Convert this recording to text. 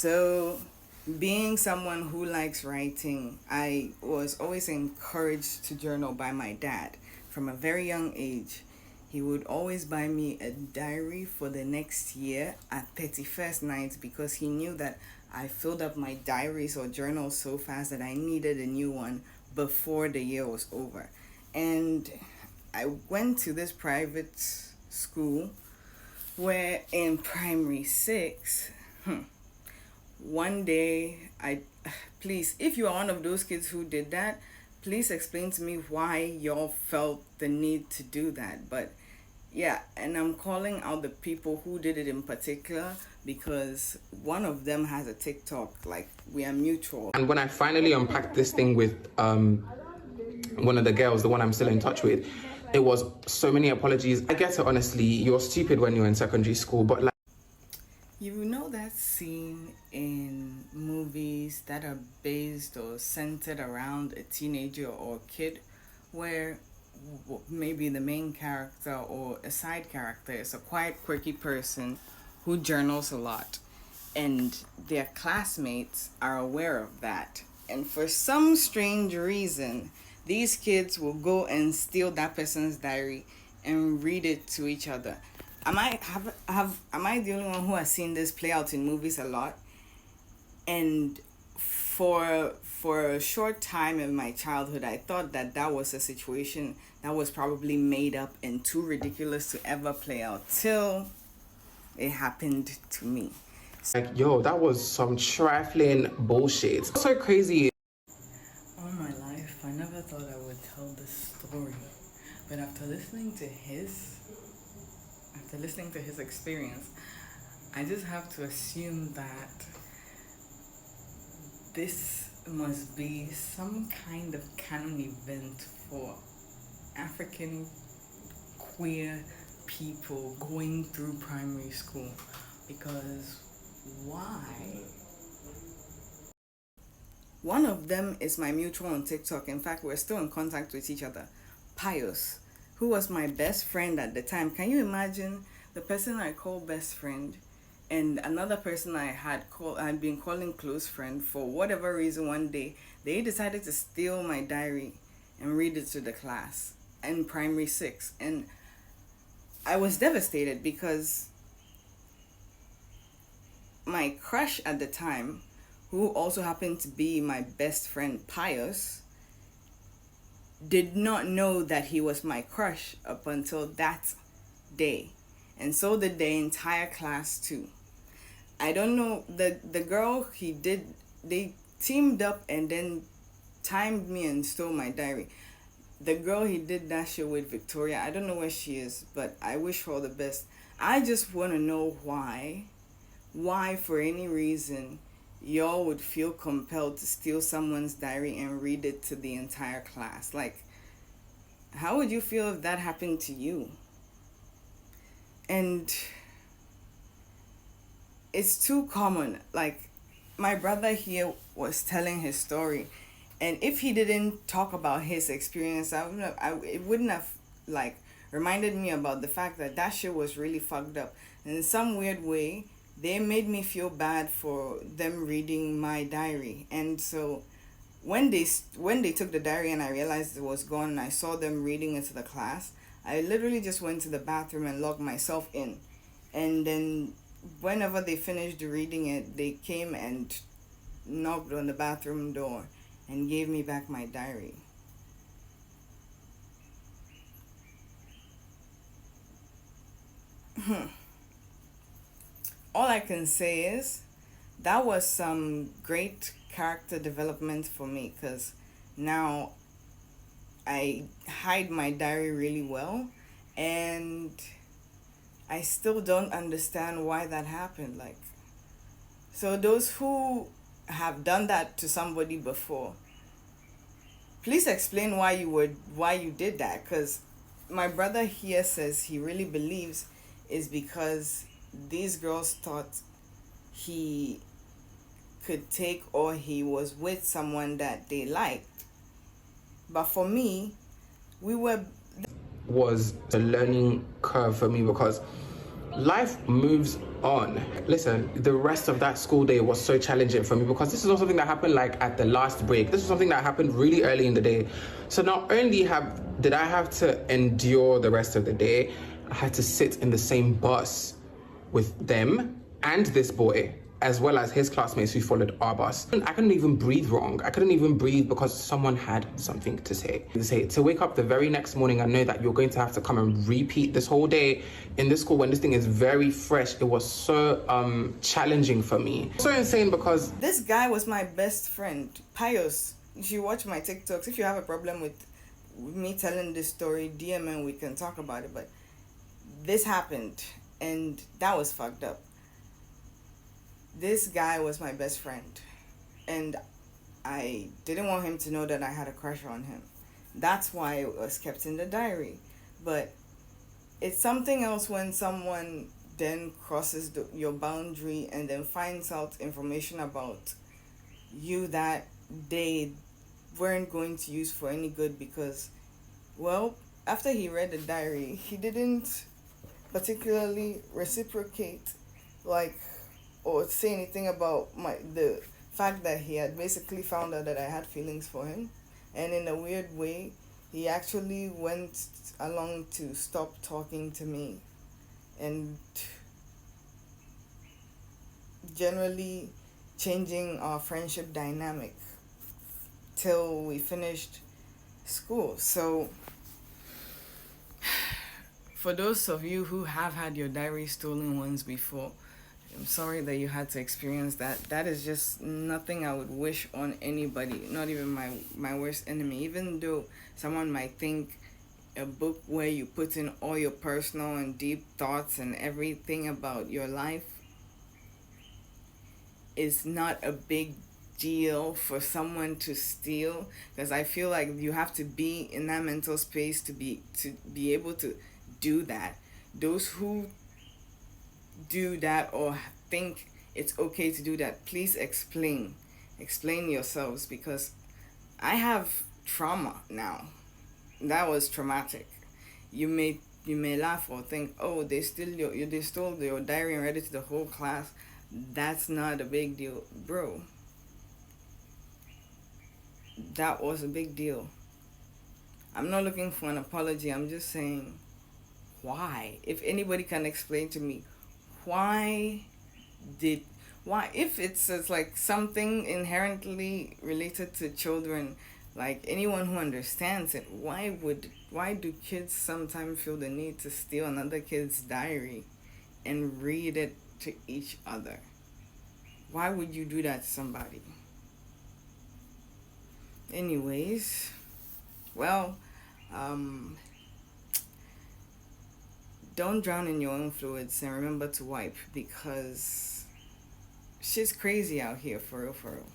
So, being someone who likes writing, I was always encouraged to journal by my dad from a very young age. He would always buy me a diary for the next year at 31st night because he knew that I filled up my diaries or journals so fast that I needed a new one before the year was over. And I went to this private school where in primary six, one day please, if you are one of those kids who did that, please explain to me why y'all felt the need to do that. But yeah, and I'm calling out the people who did it in particular because one of them has a TikTok, like we are mutual. And when I finally unpacked this thing with one of the girls, the one I'm still in touch with, it was so many apologies. I get it, honestly, you're stupid when you're in secondary school, but like, you know that scene in movies that are based or centered around a teenager or a kid where maybe the main character or a side character is a quiet, quirky person who journals a lot, and their classmates are aware of that. And for some strange reason, these kids will go and steal that person's diary and read it to each other. Am I the only one who has seen this play out in movies a lot? And for a short time in my childhood, I thought that that was a situation that was probably made up and too ridiculous to ever play out till it happened to me. like, yo, that was some trifling bullshit. What's so crazy? All my life, I never thought I would tell this story, but after listening to his experience, I just have to assume that this must be some kind of canon event for African queer people going through primary school. Because why? One of them is my mutual on TikTok. In fact, we're still in contact with each other. Pius, who was my best friend at the time. Can you imagine the person I call best friend and another person I'd been calling close friend, for whatever reason one day they decided to steal my diary and read it to the class in primary six. And I was devastated because my crush at the time, who also happened to be my best friend Pius, did not know that he was my crush up until that day. And so did the entire class too. I don't know, the girl they teamed up and then timed me and stole my diary. The girl he did that shit with, Victoria, I don't know where she is, but I wish her all the best. I just want to know why for any reason y'all would feel compelled to steal someone's diary and read it to the entire class. Like, how would you feel if that happened to you? And it's too common. Like, my brother here was telling his story, and if he didn't talk about his experience, it wouldn't have like reminded me about the fact that that shit was really fucked up. And in some weird way, they made me feel bad for them reading my diary. And so when they took the diary and I realized it was gone and I saw them reading it to the class, I literally just went to the bathroom and locked myself in. And then whenever they finished reading it, they came and knocked on the bathroom door and gave me back my diary. All I can say is that was some great character development for me, because now I hide my diary really well, and I still don't understand why that happened. Like, so those who have done that to somebody before, please explain why you did that, because my brother here says he really believes is because these girls thought he could take, or he was with someone that they liked. But for me, was a learning curve for me, because life moves on. Listen, the rest of that school day was so challenging for me because this is not something that happened like at the last break. This is something that happened really early in the day. So not only did I have to endure the rest of the day, I had to sit in the same bus with them and this boy, as well as his classmates who followed our bus. I couldn't even breathe wrong. I couldn't even breathe because someone had something to say. To wake up the very next morning and know that you're going to have to come and repeat this whole day in this school when this thing is very fresh, it was so challenging for me. So insane because this guy was my best friend, Pius. If you watch my TikToks, if you have a problem with me telling this story, DM and we can talk about it. But this happened and that was fucked up. This guy was my best friend and I didn't want him to know that I had a crush on him. That's why it was kept in the diary. But it's something else when someone then crosses your boundary and then finds out information about you that they weren't going to use for any good because, well, after he read the diary, he didn't particularly reciprocate or say anything about the fact that he had basically found out that I had feelings for him. And in a weird way, he actually went along to stop talking to me and generally changing our friendship dynamic till we finished school. So for those of you who have had your diary stolen once before, I'm sorry that you had to experience that. That is just nothing I would wish on anybody, not even my worst enemy. Even though someone might think a book where you put in all your personal and deep thoughts and everything about your life is not a big deal for someone to steal, because I feel like you have to be in that mental space to be able to do that. Those who do that or think it's okay to do that, please explain yourselves, because I have trauma now. That was traumatic. You may laugh or think, oh, they stole your diary and read it to the whole class. That's not a big deal, bro. That was a big deal. I'm not looking for an apology. I'm just saying, why? If anybody can explain to me why, if it's like something inherently related to children, like anyone who understands it, why do kids sometimes feel the need to steal another kid's diary and read it to each other? Why would you do that to somebody? Anyways, well, don't drown in your own fluids and remember to wipe, because shit's crazy out here, for real, for real.